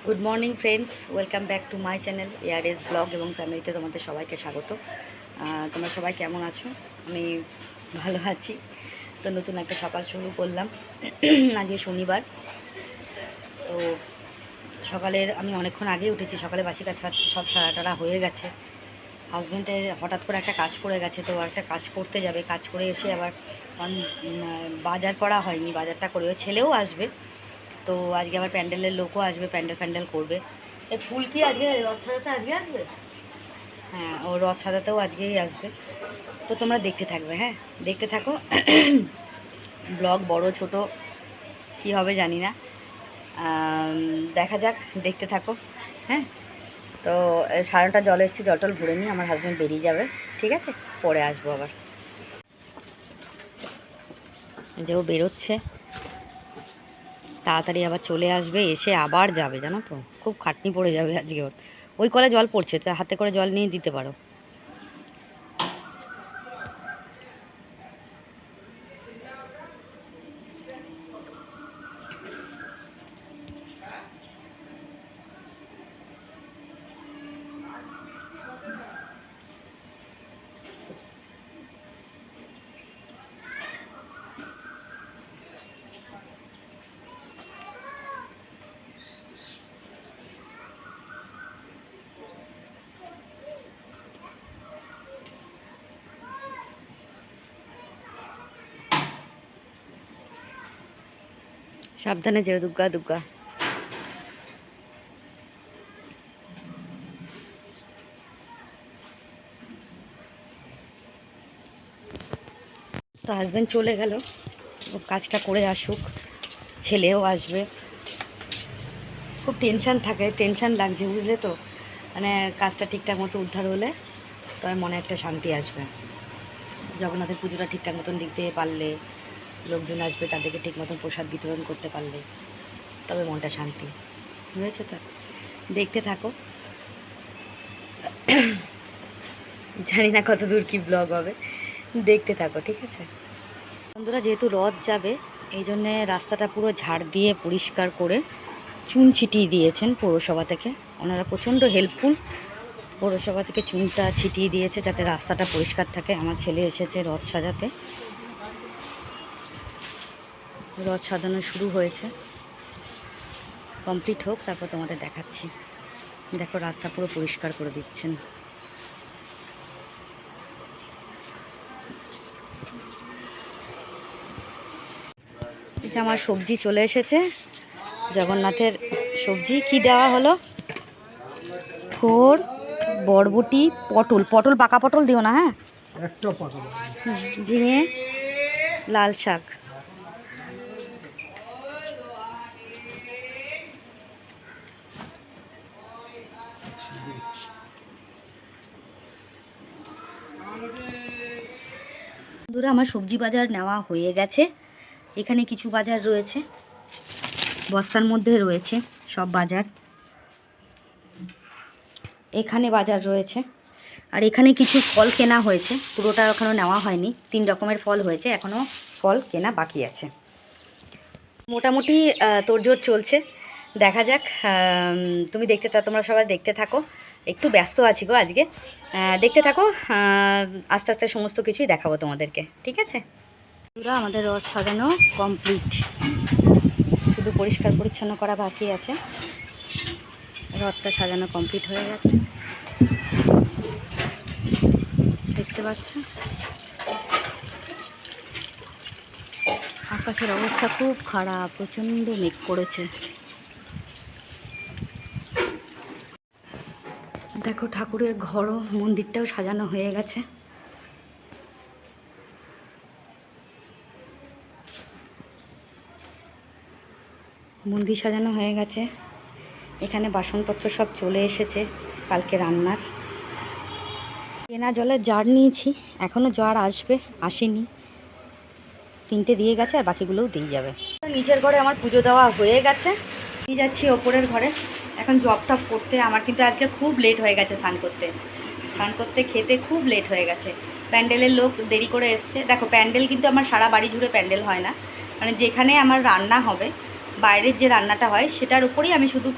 Good morning friends, welcome back to my channel ARS blog এবং ফ্যামিলিতে তোমাদের সবাইকে স্বাগত। তোমরা সবাই কেমন আছো? আমি ভালো আছি। তো নতুন একটা সকাল শুরু করলাম। আজকে শনিবার। তো সকালের আমি অনেকক্ষণ আগে উঠেছি, সকালে বাসি কাজ ফাজ সব সারাটারা হয়ে গেছে। হাজব্যান্ডের হঠাৎ করে একটা কাজ পড়ে গেছে, তো একটা কাজ করতে যাবে। কাজ করে এসে আবার বাজার করা হয়নি, বাজারটা করবে। ছেলেও আসবে, তো আজকে আবার প্যান্ডেলের লোকও আসবে, প্যান্ডেল করবে। এই ফুল কি আজকে রথ সাজাতে আজকে আসবে? হ্যাঁ, ও রথ সাজাতেও আজকেই আসবে। তো তোমরা দেখতে থাকবে, হ্যাঁ দেখতে থাকো। ব্লগ বড় ছোট কি হবে জানি না, দেখা যাক, দেখতে থাকো। হ্যাঁ, তো সারাটা জল এসছে, জল ভরে নিই, আমার হাজব্যান্ড বেরিয়ে যাবে, ঠিক আছে? পরে আসবো আবার। যে ও বেরোচ্ছে, তাড়াতাড়ি আবার চলে আসবে, এসে আবার যাবে, জানো তো, খুব খাটনি পড়ে যাবে আজকে ওর। ওই কলে জল পড়ছে, তা হাতে করে জল নিয়ে দিতে পারো। সাবধানে যেও, দুগ্গা দুগ্গা। তো হাজব্যান্ড চলে গেল, ও কাজটা করে আসুক, ছেলেও আসবে। খুব টেনশান থাকে, টেনশান লাগছে, বুঝলে তো। মানে কাজটা ঠিকঠাক মতো উদ্ধার হলে তবে মনে একটা শান্তি আসবে। জগন্নাথের পুজোটা ঠিকঠাক মতন দিতে পারলে, লোকজন আসবে, তাদেরকে ঠিক মতন প্রসাদ বিতরণ করতে পারলে তবে মনটা শান্তি হয়েছে। তো দেখতে থাকো, জানি না কত দূর কী ব্লগ হবে, দেখতে থাকো, ঠিক আছে বন্ধুরা। যেহেতু রথ যাবে, এই জন্যে রাস্তাটা পুরো ঝাড় দিয়ে পরিষ্কার করে চুন ছিটিয়ে দিয়েছেন পৌরসভা থেকে। ওনারা প্রচণ্ড হেল্পফুল, পৌরসভা থেকে চুনটা ছিটিয়ে দিয়েছে যাতে রাস্তাটা পরিষ্কার থাকে। আমার ছেলে এসেছে রথ সাজাতে, রথ সাজানো শুরু হয়েছে, কমপ্লিট হোক তারপর তোমাদের দেখাচ্ছি। দেখো রাস্তা পুরো পরিষ্কার করে দিচ্ছেন। এটা আমার সবজি চলে এসেছে, জগন্নাথের সবজি। কি দেওয়া হলো? থোর, বরবটি, পটল। পটল পাকা পটল দিও না, হ্যাঁ, একটা পটল, ঝিঙে, লাল শাক। বন্ধুরা, আমার সবজি বাজার নেওয়া হয়ে গেছে। এখানে কিছু বাজার রয়েছে, বস্তার মধ্যে রয়েছে সব বাজার। এখানে বাজার রয়েছে, আর এখানে কিছু ফল কেনা হয়েছে, পুরোটা এখনও নেওয়া হয়নি। 3 রকমের ফল হয়েছে, এখনও ফল কেনা বাকি আছে। মোটামুটি তোড়জোড় চলছে, দেখা যাক। তুমি তোমরা সবাই দেখতে থাকো। একটু ব্যস্ত আছি গো আজকে, দেখতে থাকো। আস্তে আস্তে সমস্ত কিছুই দেখাবো তোমাদেরকে, ঠিক আছে? পুরো আমাদের রথ সাজানো কমপ্লিট, শুধু পরিষ্কার পরিচ্ছন্ন করা বাকি আছে। রথটা সাজানো কমপ্লিট হয়ে গেছে, দেখতে পাচ্ছ। আকাশের অবস্থা খুব খারাপ, প্রচণ্ড মেঘ করেছে। দেখো ঠাকুরের ঘরও, মন্দিরটাও সাজানো হয়ে গেছে। মন্দির সাজানো হয়ে গেছে। এখানে বাসনপত্র সব চলে এসেছে কালকে রান্নার। কেনা জলের জার নিয়েছি, এখনও জার আসবে, আসেনি। 3টে দিয়ে গেছে, আর বাকিগুলোও দিয়ে যাবে। নিচের ঘরে আমার পুজো দেওয়া হয়ে গেছে, নিয়ে যাচ্ছি ওপরের ঘরে এখন জব টপ করতে। আমার কিন্তু আজকে খুব লেট হয়ে গেছে স্নান করতে খেতে খুব লেট হয়ে গেছে। প্যান্ডেলের লোক দেরি করে এসছে। দেখো প্যান্ডেল কিন্তু আমার সারা বাড়ি জুড়ে প্যান্ডেল হয় না, মানে যেখানে আমার রান্না হবে বাইরের যে রান্নাটা হয় সেটার উপরেই আমি শুধু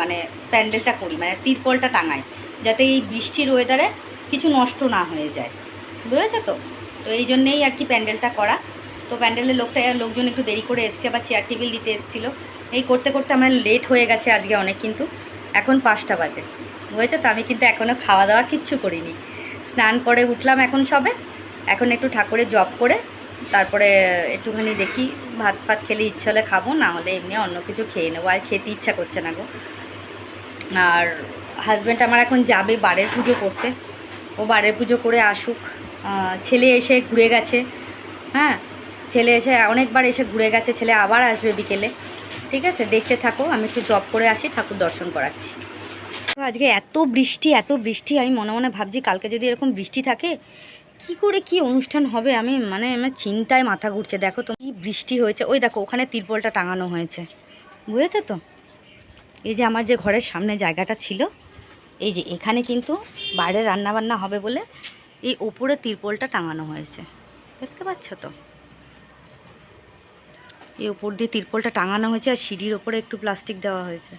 মানে প্যান্ডেলটা করি, মানে তিরপলটা টাঙাই, যাতে এই বৃষ্টির ওয়েদারে কিছু নষ্ট না হয়ে যায়, বুঝেছো তো? তো এই জন্যেই আর কি প্যান্ডেলটা করা। তো প্যান্ডেলের লোকজন একটু দেরি করে এসছে, আবার চেয়ার টেবিল দিতে এসেছিলো। এই করতে করতে আমার লেট হয়ে গেছে আজকে অনেক, কিন্তু এখন 5টা বাজে, বুঝেছো তো? আমি কিন্তু এখনও খাওয়া দাওয়া কিচ্ছু করিনি, স্নান করে উঠলাম এখন সবে। এখন একটু ঠাকুরের জপ করে তারপরে একটুখানি দেখি ভাত ফাত খেলে ইচ্ছা হলে খাবো, না হলে এমনি অন্য কিছু খেয়ে নেবো। আর খেতে ইচ্ছা করছে না গো। আর হাজব্যান্ড আমার এখন যাবে বারের পুজো করতে, ও বারের পুজো করে আসুক। ছেলে এসে ঘুরে গেছে, হ্যাঁ, ছেলে এসে অনেকবার এসে ঘুরে গেছে, ছেলে আবার আসবে বিকেলে। ঠিক আছে, দেখতে থাকো, আমি একটু জব করে আসি, ঠাকুর দর্শন করাচ্ছি। তো আজকে এত বৃষ্টি, আমি মনে মনে ভাবছি কালকে যদি এরকম বৃষ্টি থাকে কি করে কি অনুষ্ঠান হবে। আমি মানে আমার চিন্তায় মাথা ঘুরছে। দেখো তো কি বৃষ্টি হয়েছে, ওই দেখো ওখানে তিরপলটা টাঙানো হয়েছে, বুঝেছো তো? এই যে আমার যে ঘরের সামনে জায়গাটা ছিল, এই যে এখানে কিন্তু বাইরে রান্নাবান্না হবে বলে এই ওপরে তিরপলটা টাঙানো হয়েছে, দেখতে পাচ্ছ তো? এই ওপর দিয়ে তিরপলটা টাঙানো হয়েছে, আর সিঁড়ির ওপরে একটু প্লাস্টিক দেওয়া হয়েছে।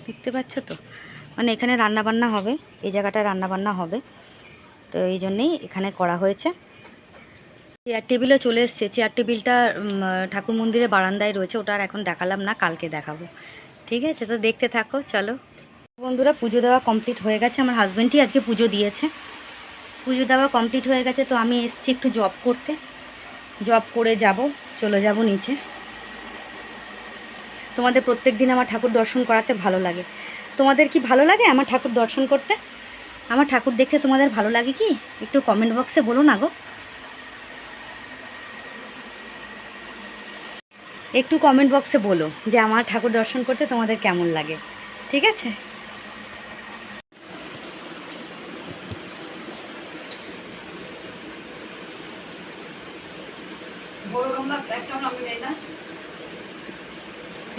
দেখতে পাচ্ছ তো? মানে এখানে রান্নাবান্না হবে, এই জায়গাটায় রান্নাবান্না হবে, তো এই জন্যেই এখানে করা হয়েছে। চেয়ার টেবিলও চলে এসছে। চেয়ার টেবিলটা ঠাকুর মন্দিরে বারান্দায় রয়েছে, ওটা আর এখন দেখালাম না, কালকে দেখাবো। ঠিক আছে, তো দেখতে থাকো, চলো বন্ধুরা। পুজো দেওয়া কমপ্লিট হয়ে গেছে, আমার হাজব্যান্ডই আজকে পুজো দিয়েছে। পুজো দেওয়া কমপ্লিট হয়ে গেছে, তো আমি এসছি একটু জব করতে। জব করে চলে যাব নিচে। তোমাদের প্রত্যেক দিন আমার ঠাকুর দর্শন করাতে ভালো লাগে। তোমাদের কি ভালো লাগে আমার ঠাকুর দর্শন করতে? আমার ঠাকুর দেখতে তোমাদের ভালো লাগে কি? একটু কমেন্ট বক্সে বলো না গো, একটু কমেন্ট বক্সে বলো যে আমার ঠাকুর দর্শন করতে তোমাদের কেমন লাগে। ঠিক আছে,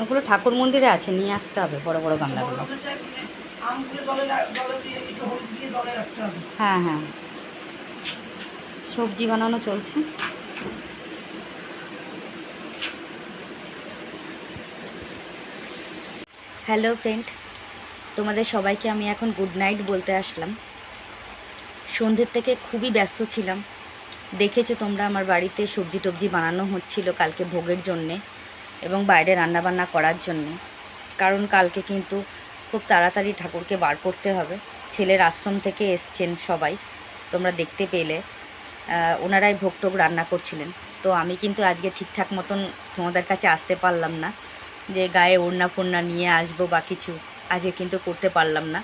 ওগুলো ঠাকুর মন্দিরে আছে, নিয়ে আসতে হবে বড় বড় গামলাগুলো। হ্যাঁ হ্যাঁ, সবজি বানানো চলছে। হ্যালো ফ্রেন্ড, তোমাদের সবাইকে আমি এখন গুড নাইট বলতে আসলাম। সন্ধ্যের থেকে খুবই ব্যস্ত ছিলাম। দেখেছো তোমরা আমার বাড়িতে সবজি টবজি বানানো হচ্ছিল কালকে ভোগের জন্যে, এবং বাইরে রান্নাবান্না করার জন্যে। কারণ কালকে কিন্তু খুব তাড়াতাড়ি ঠাকুরকে বার করতে হবে। ছেলের আশ্রম থেকে এসছেন সবাই, তোমরা দেখতে পেলে। ওনারাই ভোগ টোগ রান্না করছিলেন। তো আমি কিন্তু আজকে ঠিকঠাক মতন তোমাদের কাছে আসতে পারলাম না, যে গায়ে ওড়না ফোড়না নিয়ে আসবো বা কিছু, আজকে কিন্তু করতে পারলাম না।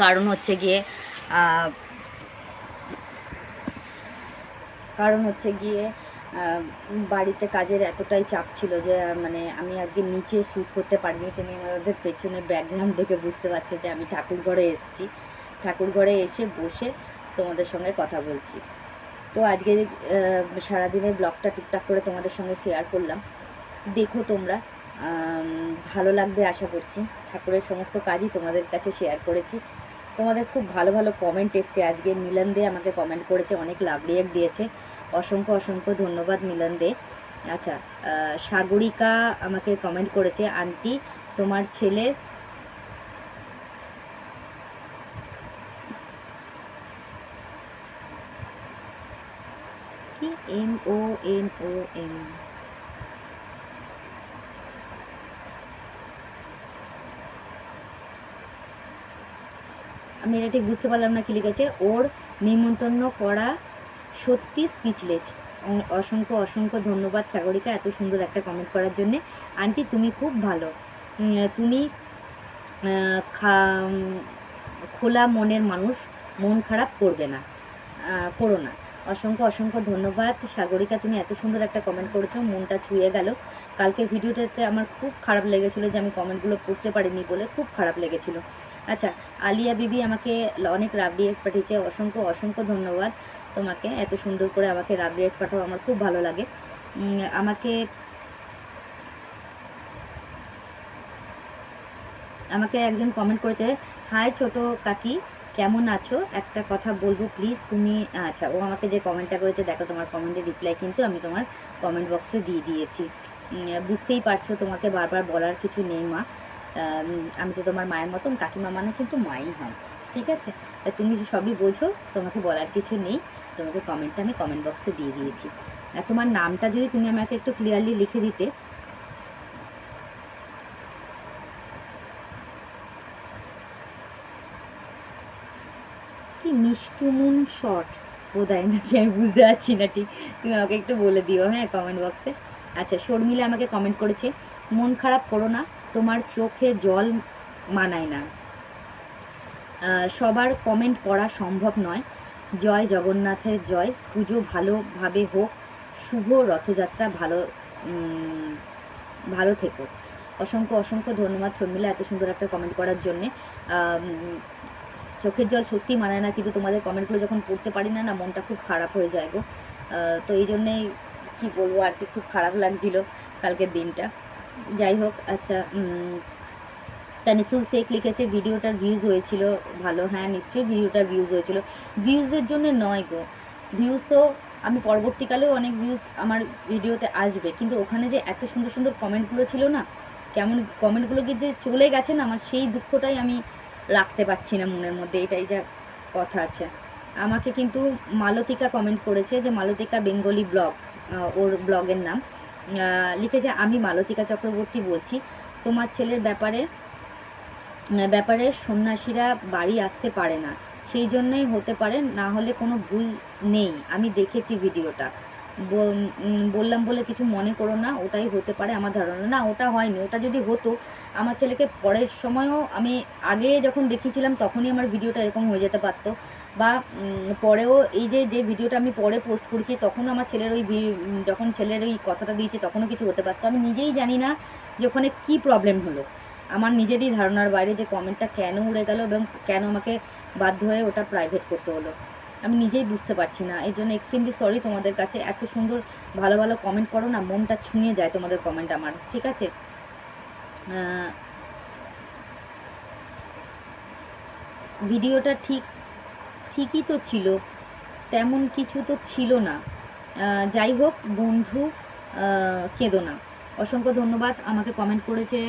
কারণ হচ্ছে গিয়ে বাড়িতে কাজের এতটাই চাপ ছিল যে মানে আমি আজকে নিচে শ্যুট করতে পারিনি। তুমি আমাদের পেছনে ব্যাকগ্রাউন্ড দেখে বুঝতে পারছো যে আমি ঠাকুর ঘরে এসেছি। ঠাকুর ঘরে এসে বসে তোমাদের সঙ্গে কথা বলছি। তো আজকে সারাদিনের ব্লগটা টুকটাক করে তোমাদের সঙ্গে শেয়ার করলাম। দেখো তোমরা, ভালো লাগবে আশা করছি। ঠাকুরের সমস্ত কাজই তোমাদের কাছে শেয়ার করেছি। তোমাদের খুব ভালো ভালো কমেন্ট এসছে। আজকে মিলন দে আমাকে কমেন্ট করেছে, অনেক লাভ রিয়েক্ট দিয়েছে। অসংখ্য অসংখ্য ধন্যবাদ মিলন দে। আচ্ছা, সাগরিকা আমাকে কমেন্ট করেছে, আন্টি তোমার ছেলে কি MONOM, আমি এটা ঠিক বুঝতে পারলাম না কি লিখেছে। ওর নিমন্ত্রণ করা সত্যি স্পিচলেস। অসংখ্য অসংখ্য ধন্যবাদ সাগরিকা এত সুন্দর একটা কমেন্ট করার জন্যে। আন্টি তুমি খুব ভালো, তুমি খোলা মনের মানুষ, মন খারাপ করবে না, করো না। অসংখ্য অসংখ্য ধন্যবাদ সাগরিকা, তুমি এত সুন্দর একটা কমেন্ট করেছো, মনটা ছুঁয়ে গেল। কালকে ভিডিওটাতে আমার খুব খারাপ লেগেছিলো যে আমি কমেন্টগুলো পড়তে পারিনি বলে, খুব খারাপ লেগেছিলো। আচ্ছা, আলিয়া বিবি আমাকে অনেক লাভ রিয়েক্ট পাঠিয়েছে, অসংখ্য অসংখ্য ধন্যবাদ তোমাকে। এত সুন্দর করে আমাকে লাভ রিয়েক্ট পাঠাও, আমার খুব ভালো লাগে। আমাকে একজন কমেন্ট করেছে, হাই ছোট কাকি, কেমন আছো একটা কথা বলবো প্লিজ তুমি। আচ্ছা, ও আমাকে যে কমেন্টটা করেছে দেখো, তোমার কমেন্টের রিপ্লাই কিন্তু আমি তোমার কমেন্ট বক্সে দিয়ে দিয়েছি। বুঝতেই পারছো, তোমাকে বারবার বলার কিছু নেই মা। আমি তো তোমার মায়ের মতন, কাকিমা মানে কিন্তু মাই হয়, ঠিক আছে? তা তুমি সবই বোঝো, তোমাকে বলার কিছু নেই। তোমাকে কমেন্টটা আমি কমেন্ট বক্সে দিয়ে দিয়েছি। আর তোমার নামটা যদি তুমি আমাকে একটু ক্লিয়ারলি লিখে দিতে। কি মিষ্টুমুন শর্টস বোধহয় নাকি, আমি বুঝতে পারছি না ঠিক, তুমি আমাকে একটু বলে দিও হ্যাঁ কমেন্ট বক্সে। আচ্ছা, শর্মিলা আমাকে কমেন্ট করেছে, মন খারাপ করো না, তোমার চোখে জল মানায় না। সবার কমেন্ট পড়া সম্ভব নয়। জয় জগন্নাথের জয়, পুজো ভালোভাবে হোক, শুভ রথযাত্রা, ভালো থেকো। অসংখ্য অসংখ্য ধন্যবাদ শর্মিলা এত সুন্দর একটা কমেন্ট করার জন্যে। চোখের জল সত্যি মানায় না, কিন্তু তোমাদের কমেন্টগুলো যখন পড়তে পারি না, মনটা খুব খারাপ হয়ে যায় গো। তো এই জন্যেই কী বলবো আর কি, খুব খারাপ লাগছিল কালকের দিনটা। যাই হোক, আচ্ছা, তানিসুর শেখ লিখেছে ভিডিওটার ভিউজ হয়েছিল ভালো। হ্যাঁ নিশ্চয়ই ভিডিওটার ভিউজ হয়েছিল, ভিউজের জন্য নয় গো। ভিউজ তো আমি পরবর্তীকালেও অনেক ভিউজ আমার ভিডিওতে আসবে, কিন্তু ওখানে যে এত সুন্দর সুন্দর কমেন্টগুলো ছিল না, কেমন কমেন্টগুলোকে যে চলে গেছে না, আমার সেই দুঃখটাই আমি রাখতে পারছি না মনের মধ্যে, এটাই যা কথা আছে। আমাকে কিন্তু মালতিকা কমেন্ট করেছে, যে মালতিকা বেঙ্গলি ব্লগ, ওর ব্লগের নাম। লিখেছে, আমি মালতিকা চক্রবর্তী বলছি, তোমার ছেলের ব্যাপারে সন্ন্যাসীরা বাড়ি আসতে পারে না, সেই জন্যই হতে পারে, না হলে কোনো ভুল নেই, আমি দেখেছি ভিডিওটা। বললাম বলে কিছু মনে করো না, ওটাই হতে পারে আমার ধারণা। না, ওটা হয়নি, ওটা যদি হতো আমার ছেলেকে পরের সময়ও, আমি আগে যখন দেখিয়েছিলাম তখনই আমার ভিডিওটা এরকম হয়ে যেতে পারতো, বা পরেও এই যে ভিডিওটা আমি পরে পোস্ট করেছি তখনও আমার ছেলের যখন ছেলের ওই কথাটা দিয়েছি তখনও কিছু হতে পারতো। আমি নিজেই জানি না যে ওখানে কী প্রবলেম হলো, আমার নিজেরই ধারণার বাইরে যে কমেন্টটা কেন উড়ে গেল এবং কেন আমাকে বাধ্য হয়ে ওটা প্রাইভেট করতে হলো, আমি নিজেই বুঝতে পারছি না। এই জন্য এক্সট্রিমলি সরি তোমাদের কাছে। এত সুন্দর ভালো ভালো কমেন্ট করো না, মনটা ছুঁয়ে যায় তোমাদের কমেন্ট আমার, ঠিক আছে? ভিডিওটা ঠিকই তো ছিল, তেমন কিছু তো ছিল না। যাই হোক বন্ধু, কেঁদো না। অসংখ্য ধন্যবাদ। আমাকে কমেন্ট করেছে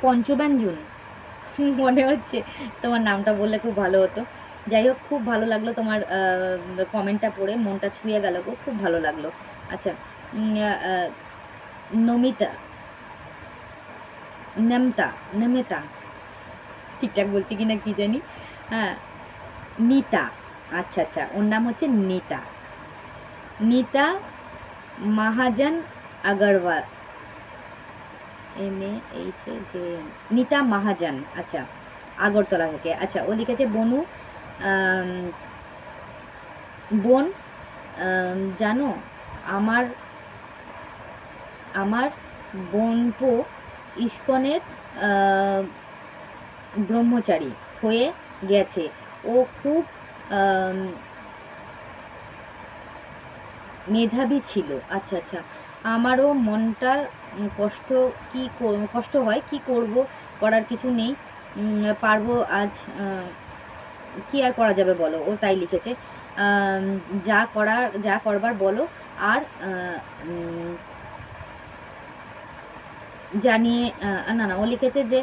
পঞ্চব্যঞ্জন, মনে হচ্ছে তোমার নামটা বললে খুব ভালো হতো। যাই হোক, খুব ভালো লাগলো তোমার কমেন্টটা পড়ে, মনটা ছুঁয়ে গেল গো, খুব ভালো লাগলো। আচ্ছা, নমিতা নেমেতা, ঠিকঠাক বলছি কিনা কি জানি। হ্যাঁ, নিতা, আচ্ছা আচ্ছা, ওর নাম হচ্ছে নিতা মহাজন আগরওয়াল, MAHAJN, নিতা মহাজন, আচ্ছা, আগরতলা থেকে। আচ্ছা, ও লিখেছে বোন, জানো আমার আমার বোনপো ইস্কনের ব্রহ্মচারী হয়ে গেছে, ও খুব মেধাবী ছিল। আচ্ছা আচ্ছা, আমারও মনটা কষ্ট হয়, কি করব, করার কিছু নেই, পারবো আজ, কি আর করা যাবে বলো, ও তাই লিখেছে। যা করবার বলো, আর জানিয়ে, না, ও লিখেছে যে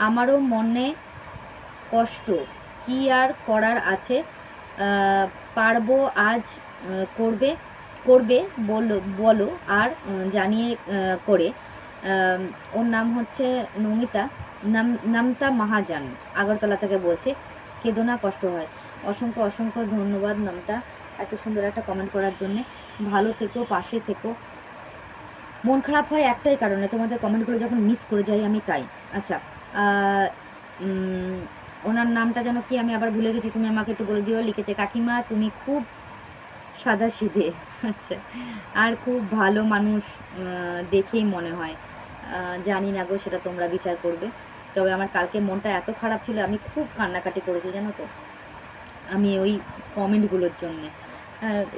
আমারও মনে কষ্ট, কি আর করার আছে, পারবো আজ, করবে বলো, আর জানিয়ে করে। ওর নাম হচ্ছে নামতা মহাজান, আগরতলা থেকে বলছে, কেঁদো না, কষ্ট হয়। অসংখ্য অসংখ্য ধন্যবাদ নামতা এত সুন্দর একটা কমেন্ট করার জন্যে। ভালো থেকো, পাশে থেকো। মন খারাপ হয় একটাই কারণে, তোমাদের কমেন্টগুলো যখন মিস করে যাই আমি, তাই। আচ্ছা, ওনার নামটা যেন কি আমি আবার ভুলে গেছি, তুমি আমাকে একটু বলে দিও। লিখেছে, কাকিমা তুমি খুব সাদাসিধে, আচ্ছা, আর খুব ভালো মানুষ দেখেই মনে হয়। জানি না গো, সেটা তোমরা বিচার করবে। তবে আমার কালকে মনটা এত খারাপ ছিল, আমি খুব কান্নাকাটি করেছি জানো তো, আমি ওই কমেন্টগুলোর জন্যে,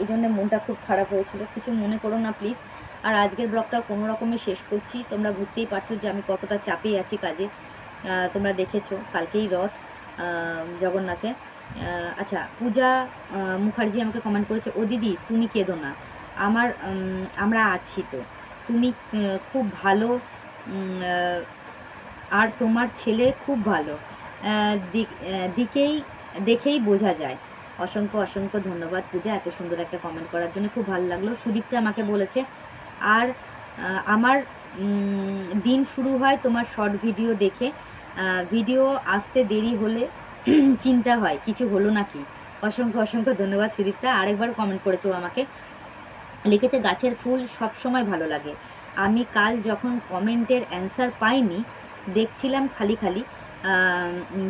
এই জন্যে মনটা খুব খারাপ হয়েছিল, কিছু মনে করো না প্লিজ। আর আজকের ব্লগটা কোনো রকমে শেষ করছি, তোমরা বুঝতেই পারছো যে আমি কতটা চাপে আছি কাজে। তোমরা দেখেছো কালকেই রথ জগন্নাথে। আচ্ছা, পূজা মুখার্জি আমাকে কমেন্ট করেছে, ও দিদি তুমি কেঁদো না, আমরা আছি তো, তুমি খুব ভালো, আর তোমার ছেলে খুব ভালো, দেখেই বোঝা যায়। অসংখ্য অসংখ্য ধন্যবাদ পূজা, এত সুন্দর একটা কমেন্ট করার জন্য, খুব ভালো লাগলো। সুদীপ্তা আমাকে বলেছে, আর আমার দিন শুরু হয় তোমার শর্ট ভিডিও দেখে, ভিডিও আসতে দেরি হলে চিন্তা হয় কিছু হলো নাকি। অসংখ্য অসংখ্য ধন্যবাদ সুদীপ্তা। আরেকবার কমেন্ট করেছো আমাকে, লিখেছে গাছের ফুল সব সময় ভালো লাগে। আমি কাল যখন কমেন্টের অ্যান্সার পাইনি, দেখছিলাম খালি খালি,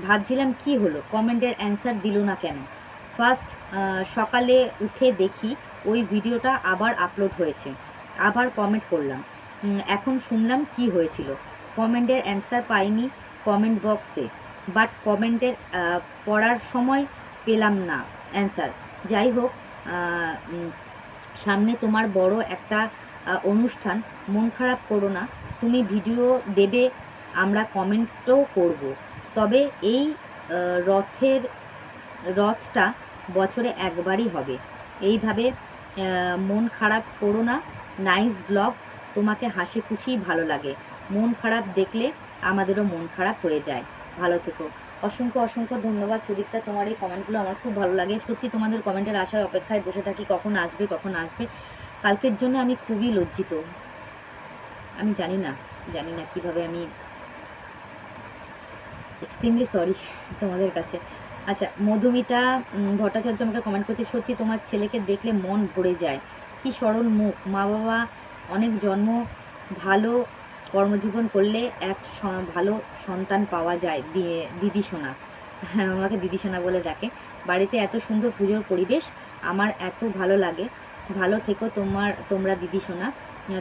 ভাবছিলাম কি হলো, কমেন্টের অ্যান্সার দিল না কেন। ফার্স্ট সকালে উঠে দেখি ওই ভিডিওটা আবার আপলোড হয়েছে, আবার কমেন্ট করলাম, এখন শুনলাম কি হয়েছিল। কমেন্টের অ্যান্সার পাইনি কমেন্ট বক্সে, বাট কমেন্টের পড়ার সময় পেলাম না অ্যান্সার। যাই হোক, সামনে তোমার বড় একটা অনুষ্ঠান, মন খারাপ করো না, তুমি ভিডিও দেবে, আমরা কমেন্টও করব। তবে এই রথটা বছরে একবারই হবে, এইভাবে মন খারাপ করো না। নাইস ব্লগ, তোমাকে হাসি খুশি ভালো লাগে, মন খারাপ দেখলে আমাদেরও মন খারাপ হয়ে যায়, ভালো থেকো। অসংখ্য অসংখ্য ধন্যবাদ সুদীপ্তা, তোমার এই কমেন্টগুলো আমার খুব ভালো লাগে। সত্যি তোমাদের কমেন্টের আশায় অপেক্ষায় বসে থাকি, কখন আসবে কখন আসবে। কালকের জন্য আমি খুবই লজ্জিত, আমি জানি না কিভাবে, আমি এক্সট্রিমলি সরি তোমাদের কাছে। আচ্ছা, মধুমিতা ভট্টাচার্য আমাকে কমেন্ট করছে, সত্যি তোমার ছেলেকে দেখলে মন ভরে যায়, কি সরল মুখ, মা বাবা অনেক জন্ম, ভালো কর্মজীবন করলে এক ভালো সন্তান পাওয়া যায়। দিদি সোনা, আমাকে দিদি সোনা বলে ডাকে। বাড়িতে এত সুন্দর পুজোর পরিবেশ, আমার এত ভালো লাগে, ভালো থেকো তোমরা দিদি সোনা।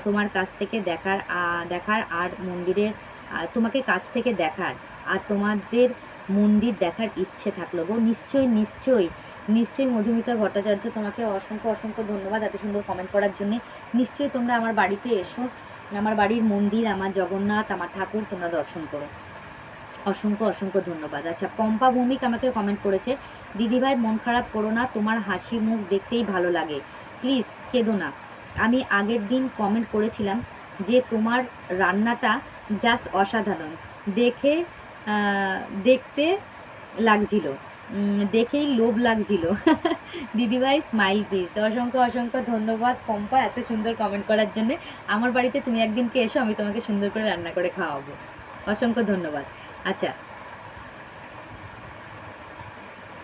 তোমার কাছ থেকে দেখার আর মন্দিরে, তোমাকে কাছ থেকে দেখার আর তোমাদের মন্দির দেখার ইচ্ছে থাকলো গো। নিশ্চয়ই নিশ্চয়ই নিশ্চয়ই মধুমিতা ভট্টাচার্য, তোমাকে অসংখ্য অসংখ্য ধন্যবাদ এত সুন্দর কমেন্ট করার জন্যে। নিশ্চয়ই তোমরা আমার বাড়িতে এসো, আমার বাড়ির মন্দির, আমার জগন্নাথ, আমার ঠাকুর তোমরা দর্শন করো। অসংখ্য অসংখ্য ধন্যবাদ। আচ্ছা, পম্পা ভৌমিক আমাকে কমেন্ট করেছে, দিদিভাই মন খারাপ করো না, তোমার হাসি মুখ দেখতেই ভালো লাগে, প্লিজ কেঁদো না। আমি আগের দিন কমেন্ট করেছিলাম যে তোমার রান্নাটা জাস্ট অসাধারণ, দেখতে লাগছিল, দেখেই লোভ লাগছিল। দিদিভাই স্মাইল পিস। অসংখ্য অসংখ্য ধন্যবাদ পম্পা এত সুন্দর কমেন্ট করার জন্যে। আমার বাড়িতে তুমি একদিনকে এসো, আমি তোমাকে সুন্দর করে রান্না করে খাওয়াবো। অসংখ্য ধন্যবাদ। আচ্ছা,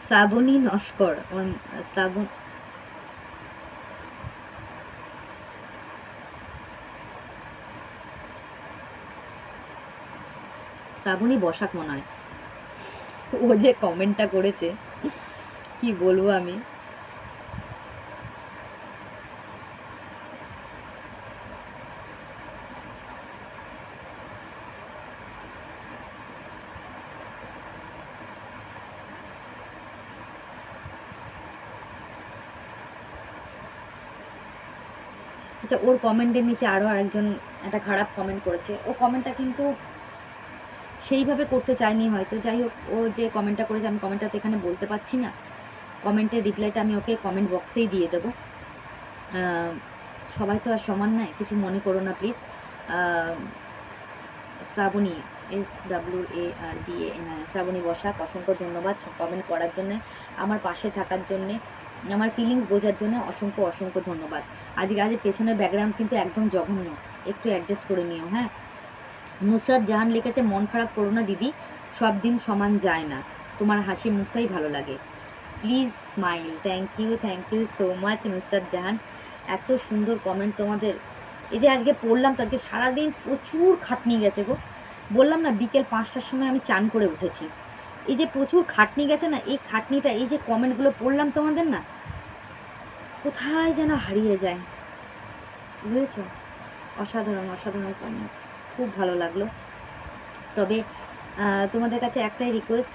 শ্রাবণী নস্কর, শ্রাবণী বসাক মনে হয়, ও যে কমেন্টটা করেছে কি বলবো আমি। আচ্ছা, ওর কমেন্টের নিচে আরও আরেকজন একটা খারাপ কমেন্ট করেছে, ও কমেন্টটা কিন্তু সেইভাবে করতে চাইনি হয়তো। যাই হোক, ও যে কমেন্টটা করেছে আমি কমেন্টটা তো এখানে বলতে পারছি না, কমেন্টের রিপ্লাইটা আমি ওকে কমেন্ট বক্সেই দিয়ে দেবো। সবাই তো আর সমান নয়, কিছু মনে করো না প্লিজ। শ্রাবণী SWARBAN, শ্রাবণী বসাক, অসংখ্য ধন্যবাদ কমেন্ট করার জন্যে, আমার পাশে থাকার জন্যে, আমার ফিলিংস বোঝার জন্য অসংখ্য অসংখ্য ধন্যবাদ। আজকে পেছনের ব্যাকগ্রাউন্ড কিন্তু একদম জঘন্য, একটু অ্যাডজাস্ট করে নিও। হ্যাঁ, নুসরাত জাহান লিখেছে, মন খারাপ করো না দিদি, সব দিন সমান যায় না, তোমার হাসি মুখটাই ভালো লাগে, please smile. Thank you so much Nusrat Jahan, এত সুন্দর কমেন্ট তোমাদের। এই যে আজকে পড়লাম, তো আজকে সারাদিন প্রচুর খাটনি গেছে গো, বললাম না বিকেল 5টার সময় আমি চান করে উঠেছি। এই যে প্রচুর খাটনি গেছে না, এই খাটনিটা, এই যে কমেন্টগুলো পড়লাম তোমাদের না, কোথায় যেন হারিয়ে যায়, বুঝেছ? অসাধারণ অসাধারণ কমেন্ট, খুব ভালো লাগলো। তবে তোমাদের কাছে একটাই রিকোয়েস্ট,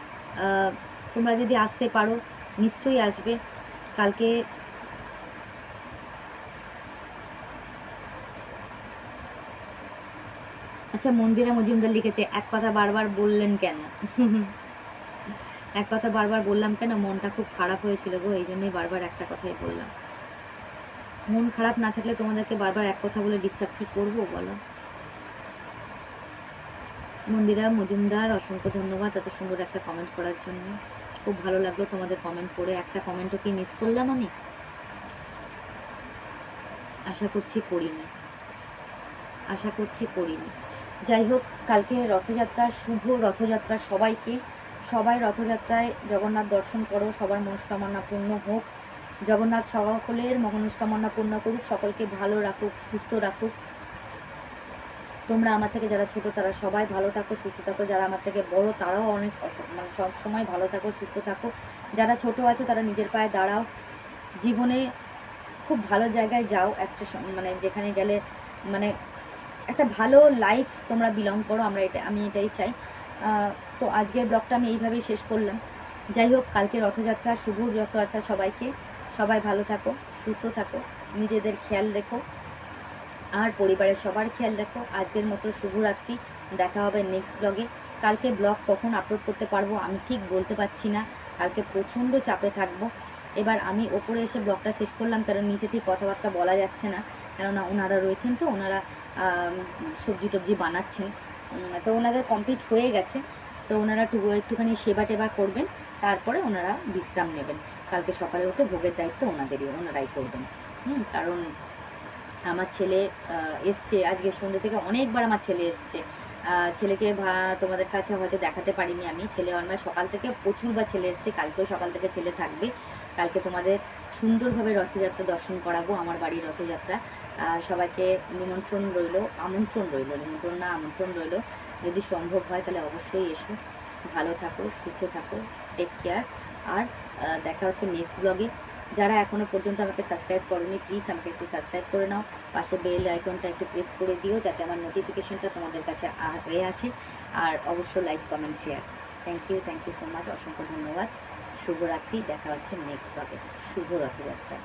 তোমরা যদি আসতে পারো নিশ্চয়ই আসবে। কালকে আচ্ছা, মন্দিরা মজুমদার লিখেছে, এক কথা বারবার বললেন কেন? এক কথা বারবার বললাম কেন? মনটা খুব খারাপ হয়েছিল গো, এই জন্যই বারবার একটা কথাই বললাম। মন খারাপ না থাকলে তোমাদেরকে বারবার এক কথা বলে ডিস্টার্ব কি করবো বলো? মন্দিরা মজুমদার, অসংখ্য ধন্যবাদ এত সুন্দর একটা কমেন্ট করার জন্য। খুব ভালো লাগলো তোমাদের কমেন্ট পড়ে। একটা কমেন্টও কি মিস করলাম আমি? আশা করছি করিনি, আশা করছি করিনি। যাই হোক, কালকে রথযাত্রা, শুভ রথযাত্রা সবাইকে। সবাই রথযাত্রায় জগন্নাথ দর্শন করো, সবার মনস্কামনা পূর্ণ হোক। জগন্নাথ সকলের মনস্কামনা পূর্ণ করুক, সকলকে ভালো রাখুক, সুস্থ রাখুক। তোমরা আমার থেকে যারা ছোট তারা সবাই ভালো থাকো, সুস্থ থাকো। যারা আমার থেকে বড় তারাও অনেক মানে সব সময় ভালো থাকো, সুস্থ থাকো। যারা ছোট আছে তারা নিজের পায়ে দাঁড়াও, জীবনে খুব ভালো জায়গায় যাও, একটা মানে যেখানে গেলে মানে একটা ভালো লাইফ তোমরা বিলং করো। আমি এটাই চাই। তো আজকের ব্লগটা আমি এইভাবেই শেষ করলাম। যাই হোক, কালকে রথযাত্রা, শুভ রথযাত্রা সবাইকে। সবাই ভালো থাকো, সুস্থ থাকো, নিজেদের খেয়াল রেখো আর পরিবারের সবার খেয়াল রাখো। আজকের মতো শুভরাত্রি, দেখা হবে নেক্সট ব্লগে। কালকে ব্লগ কখন আপলোড করতে পারবো আমি ঠিক বলতে পারছি না, কালকে প্রচণ্ড চাপে থাকবো। এবার আমি ওপরে এসে ব্লগটা শেষ করলাম, কারণ নিচে ঠিক কথাবার্তা বলা যাচ্ছে না, কেননা ওনারা রয়েছেন, তো ওনারা সবজি টবজি বানাচ্ছেন, তো ওনাদের কমপ্লিট হয়ে গেছে। তো ওনারা একটুখানি সেবা টেবা করবেন, তারপরে ওনারা বিশ্রাম নেবেন। কালকে সকালে উঠে ভোগের দায়িত্ব ওনারাই করবেন। কারণ আমার ছেলে এসছে আজকে সন্ধ্যে থেকে, অনেকবার আমার ছেলে এসছে। ছেলেকে তোমাদের কাছে হয়তো দেখাতে পারিনি আমি। ছেলে আমার সকাল থেকে প্রচুরবার ছেলে এসছে, কালকেও সকাল থেকে ছেলে থাকবে। কালকে তোমাদের সুন্দরভাবে রথযাত্রা দর্শন করাবো, আমার বাড়ির রথযাত্রা। সবাইকে নিমন্ত্রণ রইল, নিমন্ত্রণ না আমন্ত্রণ রইল। যদি সম্ভব হয় তাহলে অবশ্যই এসো। ভালো থাকো, সুস্থ থাকো, টেক কেয়ার। আর দেখা হচ্ছে নেক্সট ব্লগে। যারা এখনও পর্যন্ত আমাকে সাবস্ক্রাইব করোনি, প্লিজ আমাকে একটু সাবস্ক্রাইব করে নাও। পাশে বেল আইকনটা একটু প্রেস করে দিও, যাতে আমার নোটিফিকেশনটা তোমাদের কাছে আগে আসে। আর অবশ্যই like, comment, share. Thank you so much, অসংখ্য ধন্যবাদ। শুভরাত্রি, দেখা হচ্ছে নেক্সট ব্লগে। শুভ রথযাত্রা।